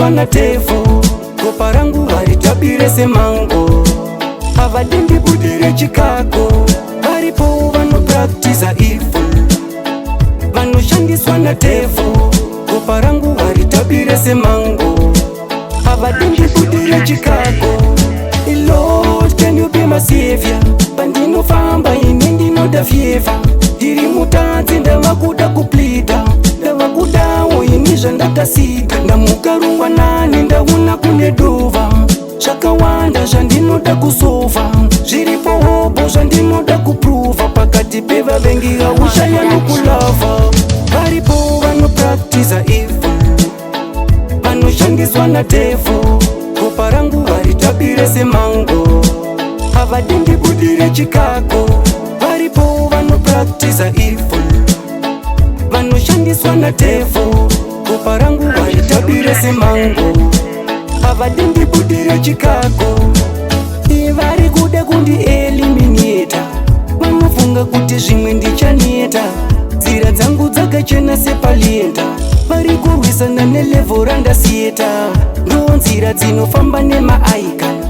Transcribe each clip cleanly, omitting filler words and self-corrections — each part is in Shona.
vanoshandiswa natefu, ropa rangu haritabire semango. Havadi ndibudire chikako, varipo vanopraktiza evil. Vanoshandiswa natefu, ropa rangu haritabire semango. Havadi ndibudire chikako. Lord, can you be my savior? Pandinofamba ini ndinoda fyeva, ndiri mutadzi ndavakuda kuplita, ndavakudawo ini zvandatasika. Ndamukarungwa nani ndauna kune dova, zvakawanda zvandinoda kusova, zviripo hopo zvandinoda kupruva. Pakati pevavengi haushaya nokulavha, varipo vanopraktiza evil. Vanoshandiswa natefu, ropa rangu haritabire semango. Havadi ndibudire chikako, varipo vanopraktiza evil. Vanoshandiswa natefu, ropa rangu haritabire semango. Havadi ndibudire chikako. Vari kuda kundieliminata, vanofunga kuti zvimwe ndichaneta. Nzira dzangu dzakachena sepalenda, vari kurwisana nelevho randasieta. Ndonzira dzinofamba nemaaikani,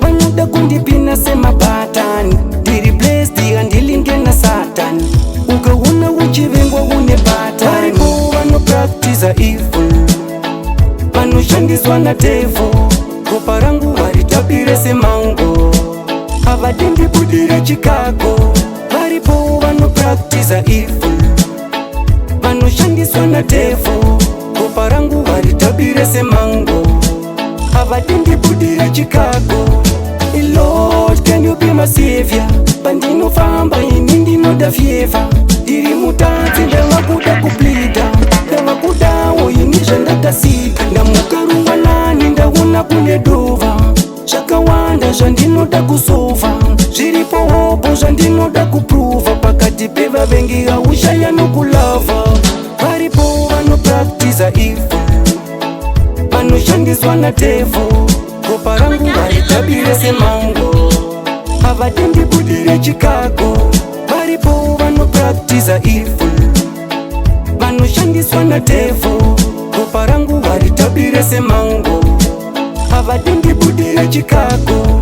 vanoda kundipina semabhatani. Ndiri blessed handilinge nasatani, ukaona uchivengwa une bhatani. Varipo vanopraktiza evil, vanoshandiswa natefu, ropa rangu haritabire semango. Havadi ndibudire chikako, varipo vanopraktiza evil. Vanoshandiswa natefu, ropa rangu haritabire semango. Havadi ndibudire chikako. Lord, can you be my savior? Pandinofamba ini ndinoda fyeva, ndiri mutadzi ndavakuda kuplita, ndavakudawo ini zvandatasika. Ndamukarungwa nani ndauna kune dova, zvakawanda zvandinoda kusova, zviripo hopo zvandinoda kupruva. Pakati pevavengi haushaya nokulavha, varipo vanopraktiza evil. Vanoshandiswa natefu, ropa rangu haritabire semango. Havadi ndibudire chikako, varipo vanopraktiza evil. Vanoshandiswa natefu, ropa rangu haritabire semango. Havadi ndibudire chikako.